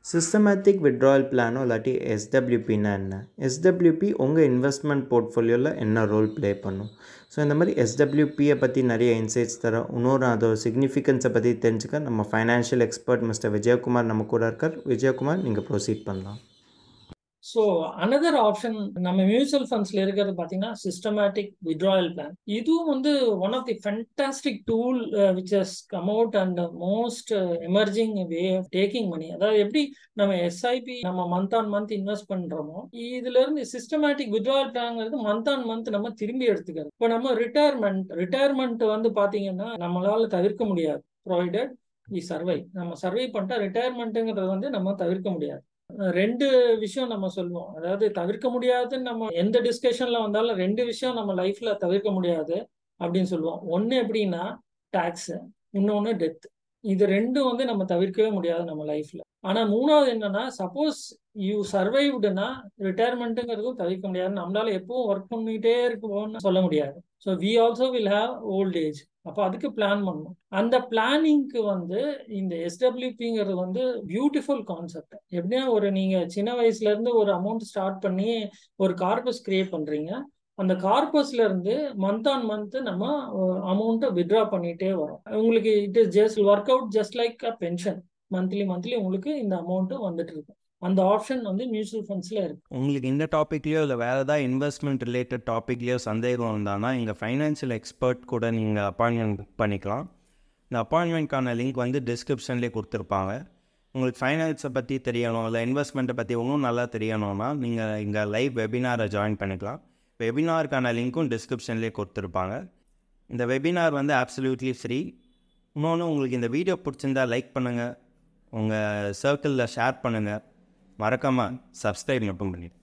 Systematic withdrawal பிளானோ இல்லாட்டி எஸ்டபிள்யூபின்னா என்ன? SWP உங்கள் இன்வெஸ்ட்மெண்ட் போர்ட்ஃபோலியோவில் என்ன ரோல் ப்ளே பண்ணும்? ஸோ இந்த மாதிரி எஸ்டபிள்யூபியை பற்றி நிறைய இன்சைட்ஸ் தர இன்னொரு அதோட சிக்னிஃபிகன்ஸை பற்றி தெரிஞ்சுக்க நம்ம ஃபைனான்ஷியல் எக்ஸ்பர்ட் மிஸ்டர் விஜயகுமார் நம்ம கூட இருக்கார். விஜயகுமார், நீங்கள் ப்ரொசீட் பண்ணலாம். ஸோ அனதர் ஆப்ஷன் நம்ம மியூச்சுவல் ஃபண்ட்ஸ்ல இருக்கிறது பார்த்தீங்கன்னா சிஸ்டமேட்டிக் வித்ட்ராயல் பிளான். இதுவும் வந்து one of the fantastic tool which has come out and most emerging way of taking money. அதாவது எப்படி நம்ம எஸ்ஐபி நம்ம மந்த் ஆன் மந்த் இன்வெஸ்ட் பண்றோமோ, இதுல இருந்து சிஸ்டமேட்டிக் வித்ட்ராயல் பிளான்ங்கிறது மந்த் ஆன் மந்த் நம்ம திரும்பி எடுத்துக்கிறது. இப்போ நம்ம ரிட்டையர்மெண்ட் வந்து பாத்தீங்கன்னா நம்மளால தவிர்க்க முடியாது. ப்ரொவைடட் வி சர்வை, நம்ம சர்வை பண்ணிட்டா ரிட்டையர்மெண்ட்டுங்கிறது வந்து நம்ம தவிர்க்க முடியாது. ரெண்டு விஷயம் நம்ம சொல்லுவோம். அதாவது தவிர்க்க முடியாதுன்னு நம்ம எந்த டிஸ்கஷன்ல வந்தாலும் ரெண்டு விஷயம் நம்ம லைஃப்ல தவிர்க்க முடியாது அப்படின்னு சொல்லுவோம். ஒன்னு எப்படின்னா டாக்ஸ், இன்னொன்னு டெத். இது ரெண்டும் வந்து நம்ம தவிர்க்கவே முடியாது நம்ம லைஃப்ல. ஆனா மூணாவது என்னன்னா, சப்போஸ் யூ சர்வைவ்டுனா ரிட்டையர்மெண்ட்டுங்கிறதும் தவிர்க்க முடியாது. நம்மளால எப்பவும் ஒர்க் பண்ணிட்டே இருக்குவோம்னு சொல்ல முடியாது. So we also will have old age. அப்போ அதுக்கு பிளான் பண்ணணும். அந்த பிளானிங்க்கு வந்து இந்த எஸ்டபிள்யூபிங்கிறது வந்து பியூட்டிஃபுல் கான்செப்ட். எப்படின்னா நீங்க சின்ன வயசுல இருந்து ஒரு அமௌண்ட் ஸ்டார்ட் பண்ணி ஒரு கார்பஸ் கிரியேட் பண்றீங்க. அந்த கார்பஸ்ல இருந்து மந்த் ஆன் மந்த் நம்ம அமௌண்ட்டை வித்ட்ரா பண்ணிட்டே வரோம். உங்களுக்கு it is just work out just like a pension. Monthly உங்களுக்கு இந்த அமௌண்ட் வந்துட்டு இருக்கு. அந்த ஆப்ஷன் வந்து மியூச்சுவல் ஃபண்ட்ஸ்ல இருக்கு. உங்களுக்கு இந்த டாப்பிக்லையோ இல்லை வேறு ஏதாவது இன்வெஸ்ட்மெண்ட் ரிலேட்டட் டாப்பிக்லையோ சந்தேகம் இருந்தானா எங்கள் ஃபைனான்ஷியல் எக்ஸ்பர்ட் கூட நீங்கள் அப்பாயின்மெண்ட் புக் பண்ணிக்கலாம். இந்த அப்பாயின்மெண்ட்கான லிங்க் வந்து டிஸ்கிரிப்ஷன்லேயே கொடுத்துருப்பாங்க. உங்களுக்கு ஃபைனான்ஸை பற்றி தெரியணும் இல்லை இன்வெஸ்ட்மெண்ட்டை பற்றி இன்னும் நல்லா தெரியணும்னா நீங்கள் இங்கே லைவ் வெபினாரை ஜாயின் பண்ணிக்கலாம். வெபினாருக்கான லிங்க்கும் டிஸ்கிரிப்ஷன்லேயே கொடுத்துருப்பாங்க. இந்த வெபினார் வந்து அப்சல்யூட்லி ஃப்ரீ. இன்னொன்று, உங்களுக்கு இந்த வீடியோ பிடிச்சிருந்தா லைக் பண்ணுங்கள், உங்கள் சர்க்கிளில் ஷேர் பண்ணுங்கள், மறக்காமல் சப்ஸ்கிரைப் மட்டும் பண்ணிடுங்க.